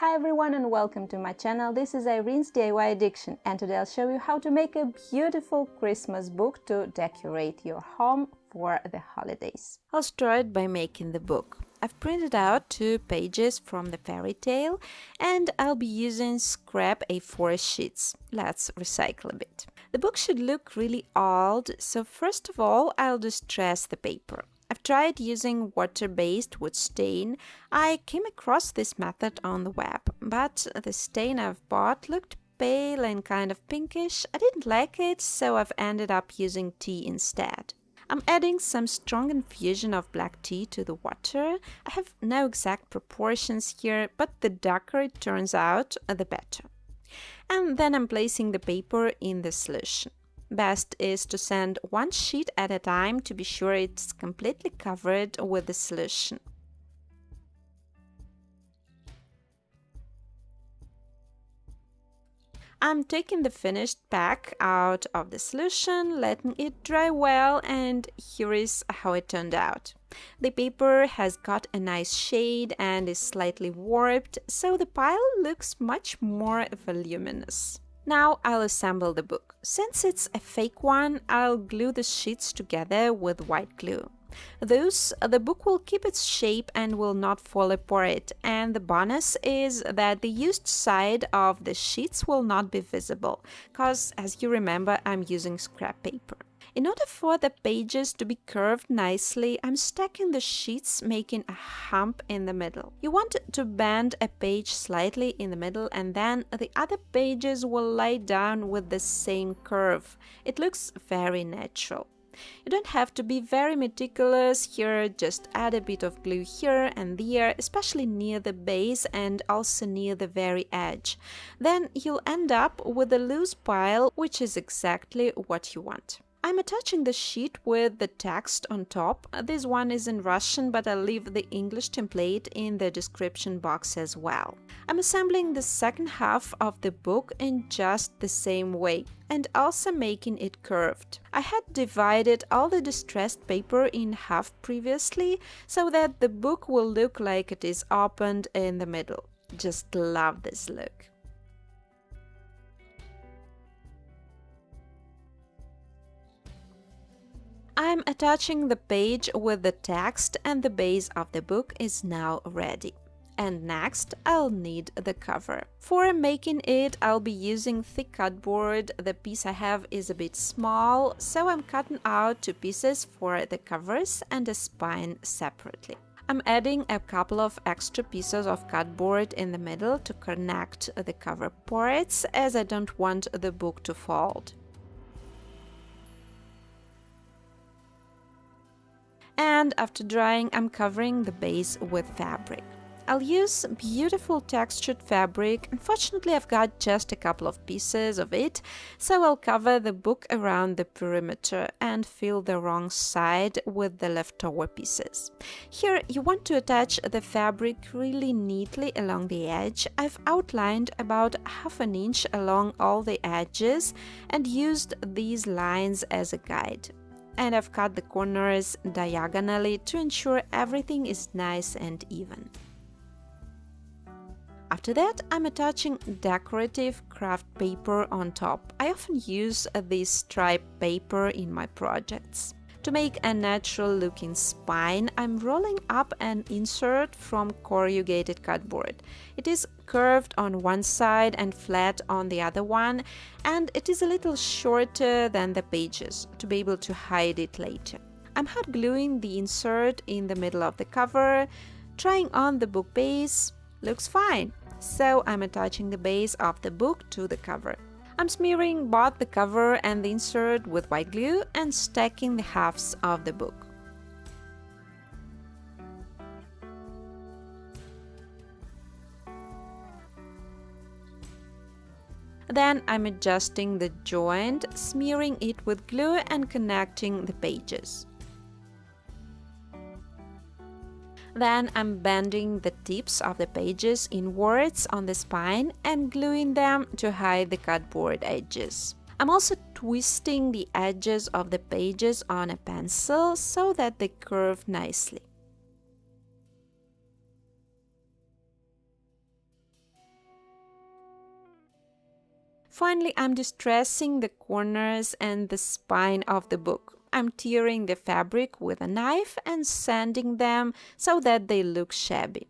Hi everyone and welcome to my channel. This is Irene's DIY Addiction and today I'll show you how to make a beautiful Christmas book to decorate your home for the holidays. I'll start by making the book. I've printed out 2 pages from the fairy tale and I'll be using scrap A4 sheets. Let's recycle a bit. The book should look really old, so first of all I'll distress the paper. I've tried using water-based wood stain. I came across this method on the web, but the stain I've bought looked pale and kind of pinkish. I didn't like it, so I've ended up using tea instead. I'm adding some strong infusion of black tea to the water. I have no exact proportions here, but the darker it turns out, the better. And then I'm placing the paper in the solution. Best is to sand 1 sheet at a time to be sure it's completely covered with the solution. I'm taking the finished pack out of the solution, letting it dry well, and here is how it turned out. The paper has got a nice shade and is slightly warped, so the pile looks much more voluminous. Now I'll assemble the book. Since it's a fake one, I'll glue the sheets together with white glue. Thus, the book will keep its shape and will not fall apart, and the bonus is that the used side of the sheets will not be visible, because as you remember, I'm using scrap paper. In order for the pages to be curved nicely, I'm stacking the sheets, making a hump in the middle. You want to bend a page slightly in the middle and then the other pages will lie down with the same curve. It looks very natural. You don't have to be very meticulous here, just add a bit of glue here and there, especially near the base and also near the very edge. Then you'll end up with a loose pile, which is exactly what you want. I'm attaching the sheet with the text on top. This one is in Russian, but I'll leave the English template in the description box as well. I'm assembling the second half of the book in just the same way and also making it curved. I had divided all the distressed paper in half previously so that the book will look like it is opened in the middle. Just love this look. I'm attaching the page with the text and the base of the book is now ready. And next, I'll need the cover. For making it, I'll be using thick cardboard. The piece I have is a bit small, so I'm cutting out 2 pieces for the covers and a spine separately. I'm adding a couple of extra pieces of cardboard in the middle to connect the cover parts, as I don't want the book to fold. And after drying, I'm covering the base with fabric. I'll use beautiful textured fabric. Unfortunately, I've got just a couple of pieces of it, so I'll cover the book around the perimeter and fill the wrong side with the leftover pieces. Here, you want to attach the fabric really neatly along the edge. I've outlined about ½ an inch along all the edges and used these lines as a guide. And I've cut the corners diagonally to ensure everything is nice and even. After that, I'm attaching decorative craft paper on top. I often use this striped paper in my projects. To make a natural looking spine, I'm rolling up an insert from corrugated cardboard. It is curved on one side and flat on the other one, and it is a little shorter than the pages to be able to hide it later. I'm hot gluing the insert in the middle of the cover, trying on the book base. Looks fine, so I'm attaching the base of the book to the cover. I'm smearing both the cover and the insert with white glue and stacking the halves of the book. Then I'm adjusting the joint, smearing it with glue and connecting the pages. Then I'm bending the tips of the pages inwards on the spine and gluing them to hide the cardboard edges. I'm also twisting the edges of the pages on a pencil so that they curve nicely. Finally, I'm distressing the corners and the spine of the book. I'm tearing the fabric with a knife and sanding them so that they look shabby.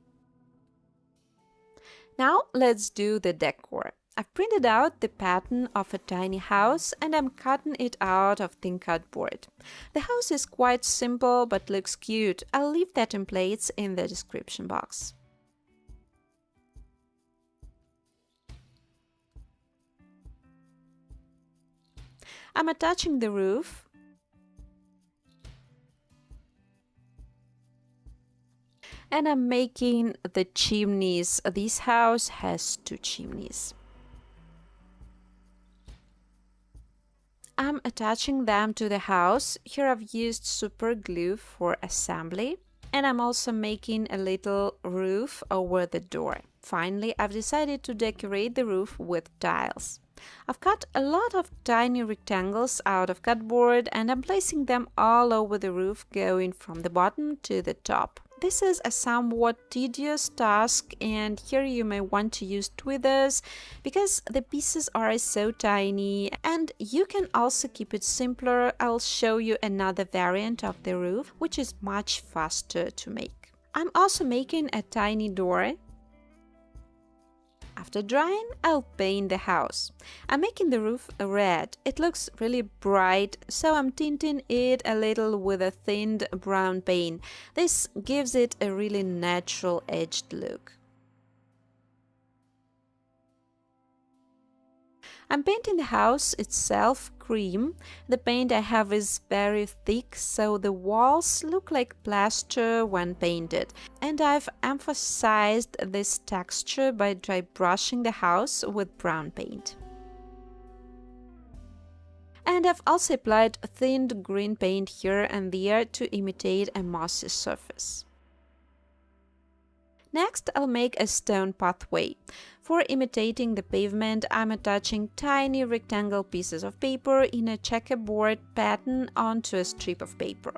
Now let's do the decor. I've printed out the pattern of a tiny house and I'm cutting it out of thin cardboard. The house is quite simple but looks cute. I'll leave the templates in the description box. I'm attaching the roof and I'm making the chimneys. This house has 2 chimneys. I'm attaching them to the house. Here I've used super glue for assembly. And I'm also making a little roof over the door. Finally, I've decided to decorate the roof with tiles. I've cut a lot of tiny rectangles out of cardboard and I'm placing them all over the roof, going from the bottom to the top. This is a somewhat tedious task, and here you may want to use tweezers because the pieces are so tiny, and you can also keep it simpler. I'll show you another variant of the roof which is much faster to make. I'm also making a tiny door. After drying, I'll paint the house. I'm making the roof red. It looks really bright, so I'm tinting it a little with a thinned brown paint. This gives it a really natural edged look. I'm painting the house itself cream. The paint I have is very thick, so the walls look like plaster when painted. And I've emphasized this texture by dry brushing the house with brown paint. And I've also applied thinned green paint here and there to imitate a mossy surface. Next, I'll make a stone pathway. For imitating the pavement, I'm attaching tiny rectangle pieces of paper in a checkerboard pattern onto a strip of paper.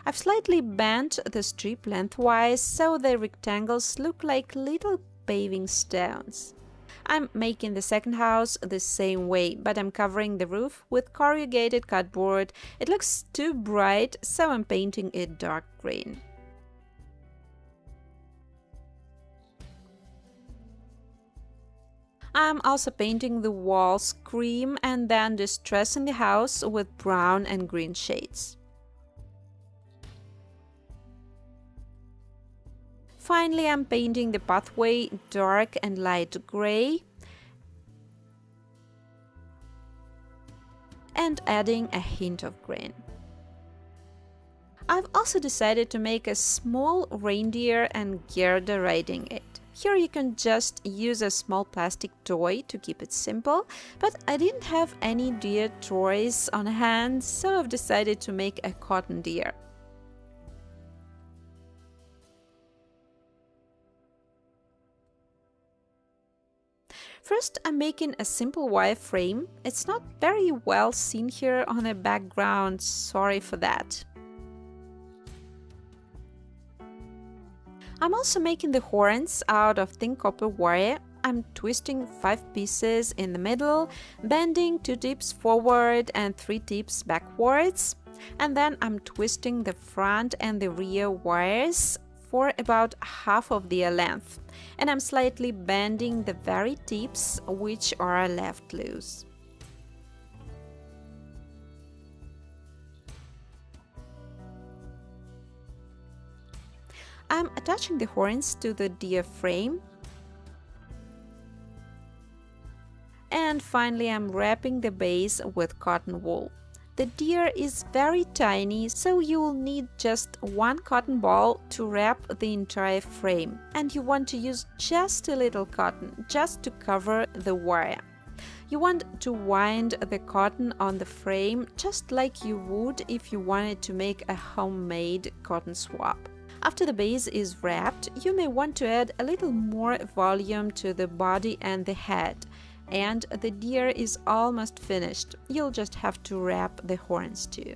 I've slightly bent the strip lengthwise so the rectangles look like little paving stones. I'm making the second house the same way, but I'm covering the roof with corrugated cardboard. It looks too bright, so I'm painting it dark green. I'm also painting the walls cream and then distressing the house with brown and green shades. Finally, I'm painting the pathway dark and light gray and adding a hint of green. I've also decided to make a small reindeer and Gerda riding it. Here you can just use a small plastic toy to keep it simple, but I didn't have any deer toys on hand, so I've decided to make a cotton deer. First, I'm making a simple wireframe. It's not very well seen here on the background, sorry for that. I'm also making the horns out of thin copper wire. I'm twisting 5 pieces in the middle, bending 2 tips forward and 3 tips backwards, and then I'm twisting the front and the rear wires for about half of their length, and I'm slightly bending the very tips which are left loose. I'm attaching the horns to the deer frame. And finally, I'm wrapping the base with cotton wool. The deer is very tiny, so you will need just 1 cotton ball to wrap the entire frame. And you want to use just a little cotton, just to cover the wire. You want to wind the cotton on the frame just like you would if you wanted to make a homemade cotton swab. After the base is wrapped, you may want to add a little more volume to the body and the head. And the deer is almost finished. You'll just have to wrap the horns too.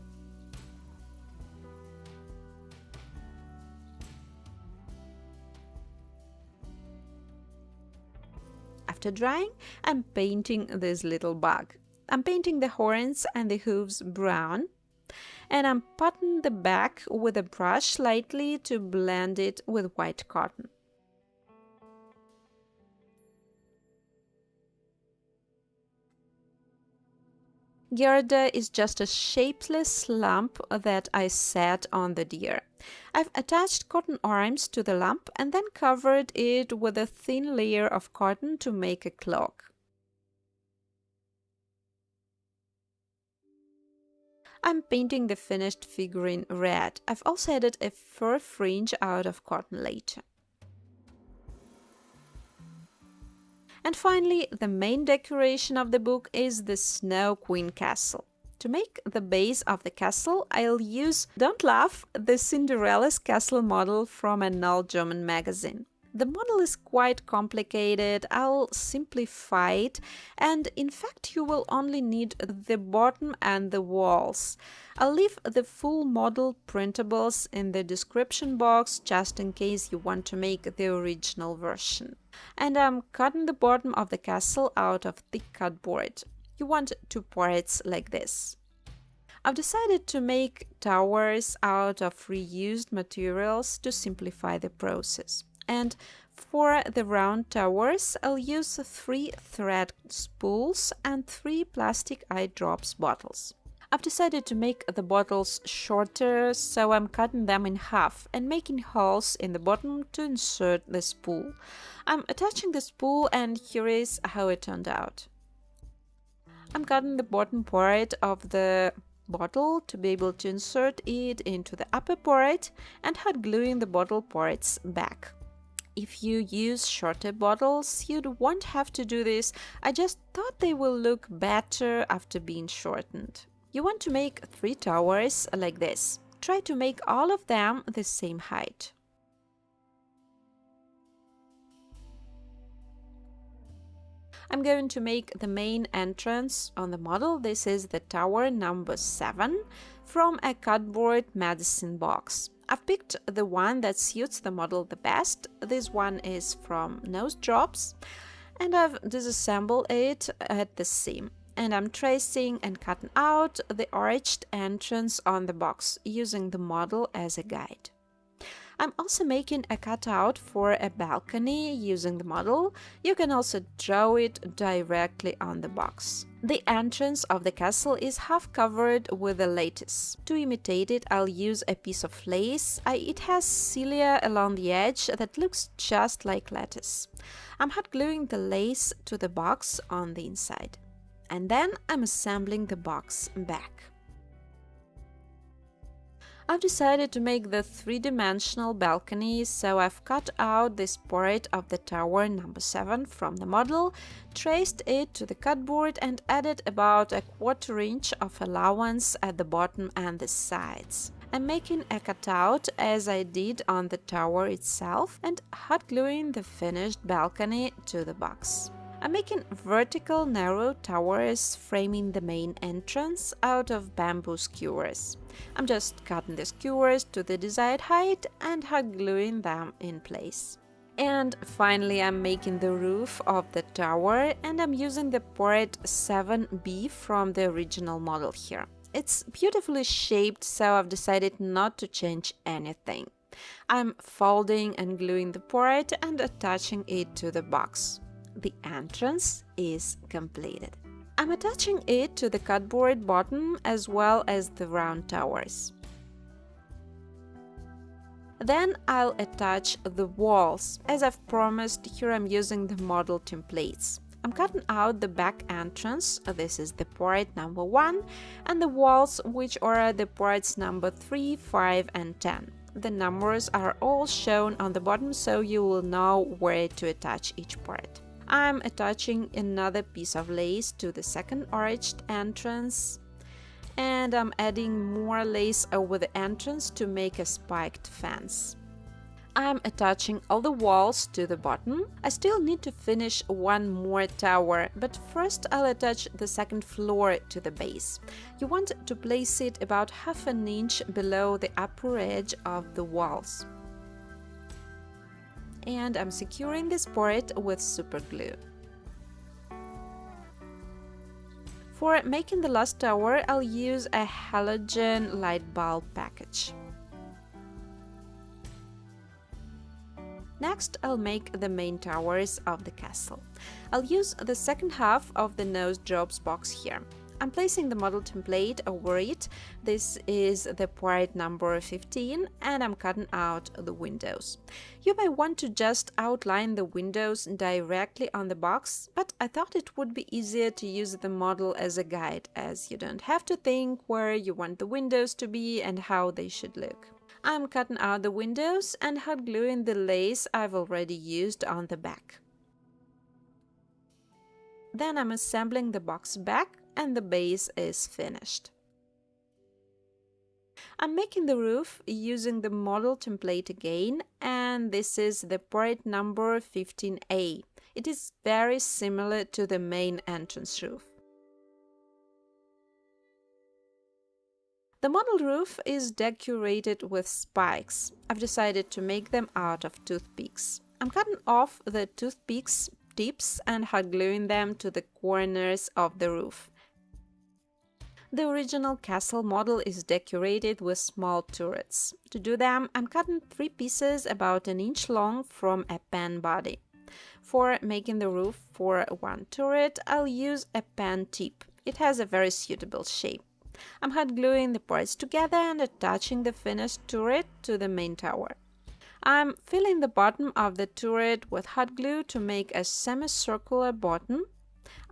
After after drying, I'm painting this little bug. I'm painting the horns and the hooves brown, and I'm patting the back with a brush lightly to blend it with white cotton. Gerda is just a shapeless lump that I set on the deer. I've attached cotton arms to the lump and then covered it with a thin layer of cotton to make a cloak. I'm painting the finished figurine red. I've also added a fur fringe out of cotton later. And finally, the main decoration of the book is the Snow Queen castle. To make the base of the castle, I'll use, don't laugh, the Cinderella's castle model from an old German magazine. The model is quite complicated. I'll simplify it, and in fact you will only need the bottom and the walls. I'll leave the full model printables in the description box just in case you want to make the original version. And I'm cutting the bottom of the castle out of thick cardboard. You want two parts like this. I've decided to make towers out of reused materials to simplify the process. And for the round towers, I'll use 3 thread spools and 3 plastic eye drops bottles. I've decided to make the bottles shorter, so I'm cutting them in half and making holes in the bottom to insert the spool. I'm attaching the spool, and here is how it turned out. I'm cutting the bottom part of the bottle to be able to insert it into the upper part and hot gluing the bottle parts back. If you use shorter bottles, you won't have to do this. I just thought they will look better after being shortened. You want to make 3 towers like this. Try to make all of them the same height. I'm going to make the main entrance on the model. This is the tower number 7 from a cardboard medicine box. I've picked the one that suits the model the best. This one is from Nose Drops, and I've disassembled it at the seam. And I'm tracing and cutting out the arched entrance on the box, using the model as a guide. I'm also making a cutout for a balcony using the model. You can also draw it directly on the box. The entrance of the castle is half covered with a lattice. To imitate it, I'll use a piece of lace. It has cilia along the edge that looks just like lattice. I'm hot gluing the lace to the box on the inside. And then I'm assembling the box back. I've decided to make the 3-dimensional balcony, so I've cut out this part of the tower number 7 from the model, traced it to the cardboard and added about a 1/4 inch of allowance at the bottom and the sides. I'm making a cutout as I did on the tower itself and hot gluing the finished balcony to the box. I'm making vertical narrow towers framing the main entrance out of bamboo skewers. I'm just cutting the skewers to the desired height and hot gluing them in place. And finally, I'm making the roof of the tower, and I'm using the part 7B from the original model here. It's beautifully shaped, so I've decided not to change anything. I'm folding and gluing the part and attaching it to the box. The entrance is completed. I'm attaching it to the cardboard bottom as well as the round towers. Then I'll attach the walls. As I've promised, here I'm using the model templates. I'm cutting out the back entrance, this is the part number 1, and the walls, which are the parts number 3, 5 and 10. The numbers are all shown on the bottom, so you will know where to attach each part. I'm attaching another piece of lace to the second arched entrance, and I'm adding more lace over the entrance to make a spiked fence. I'm attaching all the walls to the bottom. I still need to finish one more tower, but first I'll attach the second floor to the base. You want to place it about half an inch below the upper edge of the walls. And I'm securing this part with super glue. For making the last tower, I'll use a halogen light bulb package. Next, I'll make the main towers of the castle. I'll use the second half of the nose jobs box here. I'm placing the model template over it. This is the part number 15 and I'm cutting out the windows. You may want to just outline the windows directly on the box, but I thought it would be easier to use the model as a guide, as you don't have to think where you want the windows to be and how they should look. I'm cutting out the windows and hot gluing the lace I've already used on the back. Then I'm assembling the box back and the base is finished. I'm making the roof using the model template again, and this is the part number 15A. It is very similar to the main entrance roof. The model roof is decorated with spikes. I've decided to make them out of toothpicks. I'm cutting off the toothpicks tips and hot gluing them to the corners of the roof. The original castle model is decorated with small turrets. To do them, I'm cutting 3 pieces about an inch long from a pen body. For making the roof for one turret, I'll use a pen tip. It has a very suitable shape. I'm hot gluing the parts together and attaching the finished turret to the main tower. I'm filling the bottom of the turret with hot glue to make a semicircular bottom.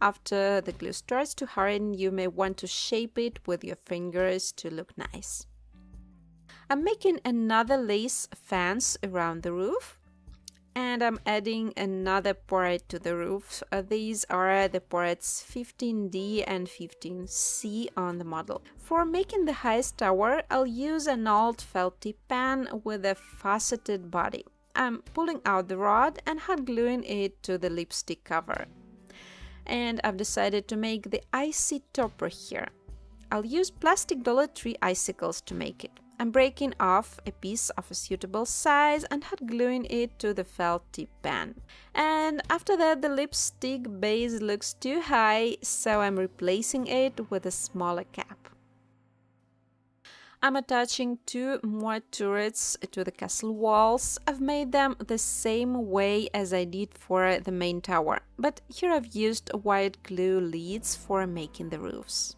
After the glue starts to harden, you may want to shape it with your fingers to look nice. I'm making another lace fence around the roof. And I'm adding another part to the roof. These are the parts 15D and 15C on the model. For making the highest tower, I'll use an old felt tip pen with a faceted body. I'm pulling out the rod and hot gluing it to the lipstick cover. And I've decided to make the icy topper here. I'll use plastic Dollar Tree icicles to make it. I'm breaking off a piece of a suitable size and hot gluing it to the felt tip pen. And after that, the lipstick base looks too high, so I'm replacing it with a smaller cap. I'm attaching 2 more turrets to the castle walls. I've made them the same way as I did for the main tower, but here I've used white glue leads for making the roofs.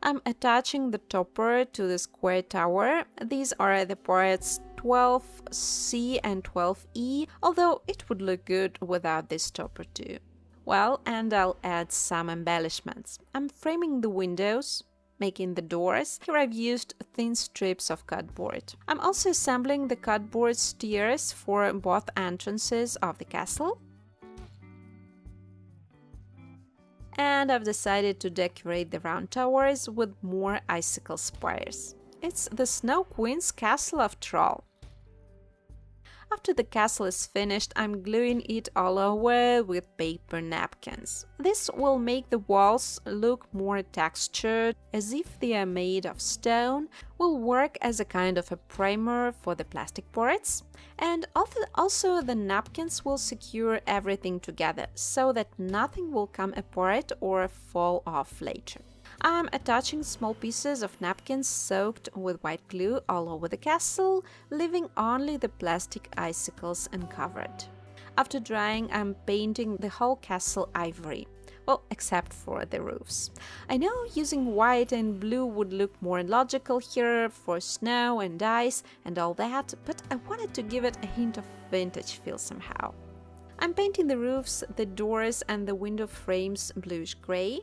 I'm attaching the topper to the square tower. These are the parts 12C and 12E, although it would look good without this topper too. Well, and I'll add some embellishments. I'm framing the windows, making the doors. Here I've used thin strips of cardboard. I'm also assembling the cardboard stairs for both entrances of the castle. And I've decided to decorate the round towers with more icicle spires. It's the Snow Queen's castle after all. After the castle is finished, I'm gluing it all over with paper napkins. This will make the walls look more textured, as if they are made of stone, will work as a kind of a primer for the plastic parts, and also the napkins will secure everything together, so that nothing will come apart or fall off later. I'm attaching small pieces of napkins soaked with white glue all over the castle, leaving only the plastic icicles uncovered. After drying, I'm painting the whole castle ivory, well, except for the roofs. I know using white and blue would look more logical here for snow and ice and all that, but I wanted to give it a hint of vintage feel somehow. I'm painting the roofs, the doors and the window frames bluish gray.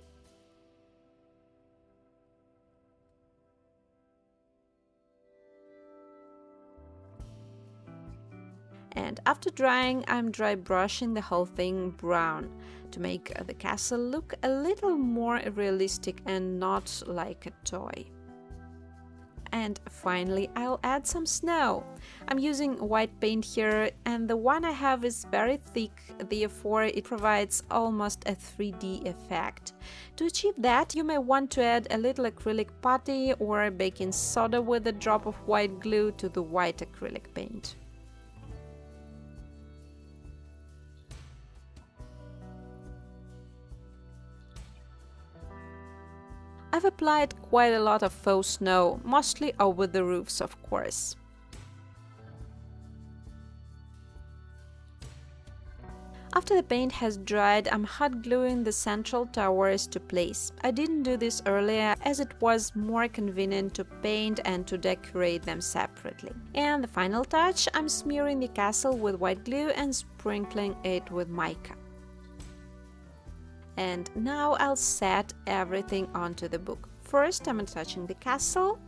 And after drying, I'm dry brushing the whole thing brown to make the castle look a little more realistic and not like a toy. And finally, I'll add some snow. I'm using white paint here, and the one I have is very thick, therefore it provides almost a 3D effect. To achieve that, you may want to add a little acrylic putty or baking soda with a drop of white glue to the white acrylic paint. I've applied quite a lot of faux snow, mostly over the roofs, of course. After the paint has dried, I'm hot gluing the central towers to place. I didn't do this earlier as it was more convenient to paint and to decorate them separately. And the final touch, I'm smearing the castle with white glue and sprinkling it with mica. And now I'll set everything onto the book. First, I'm attaching the castle,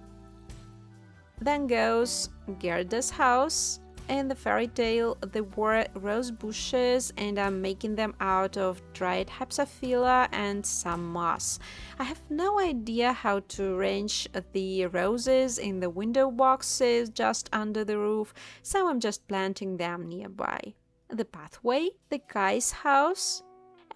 then goes Gerda's house. In the fairy tale, there were rose bushes and I'm making them out of dried hypsophila and some moss. I have no idea how to arrange the roses in the window boxes just under the roof, so I'm just planting them nearby. The pathway, the guy's house,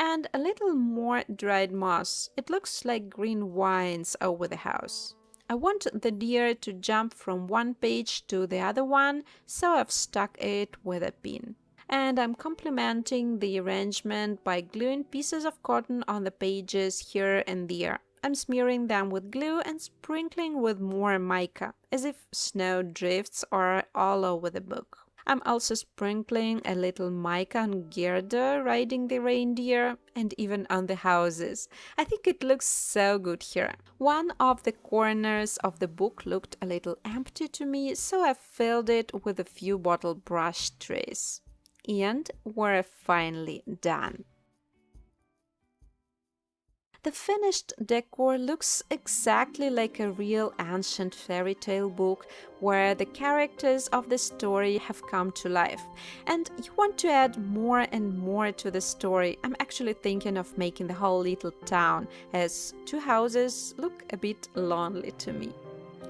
and a little more dried moss. It looks like green vines over the house. I want the deer to jump from one page to the other one, so I've stuck it with a pin. And I'm complementing the arrangement by gluing pieces of cotton on the pages here and there. I'm smearing them with glue and sprinkling with more mica, as if snow drifts are all over the book. I'm also sprinkling a little mica on Gerda riding the reindeer and even on the houses. I think it looks so good here. One of the corners of the book looked a little empty to me, so I filled it with a few bottle brush trays. And we're finally done. The finished decor looks exactly like a real ancient fairy tale book where the characters of the story have come to life. And you want to add more and more to the story. I'm actually thinking of making the whole little town, as two houses look a bit lonely to me.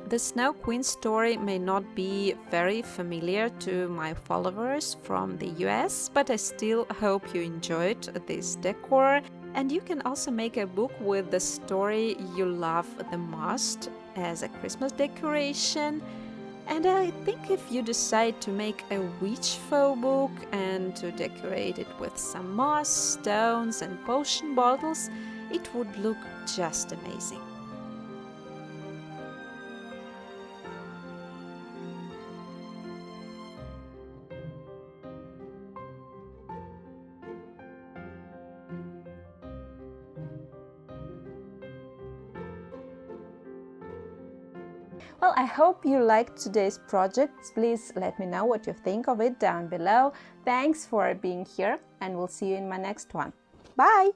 The Snow Queen story may not be very familiar to my followers from the US, but I still hope you enjoyed this decor. And you can also make a book with the story you love the most as a Christmas decoration. And I think if you decide to make a witch faux book and to decorate it with some moss, stones and potion bottles, it would look just amazing. Well, I hope you liked today's project. Please let me know what you think of it down below. Thanks for being here, and we'll see you in my next one. Bye!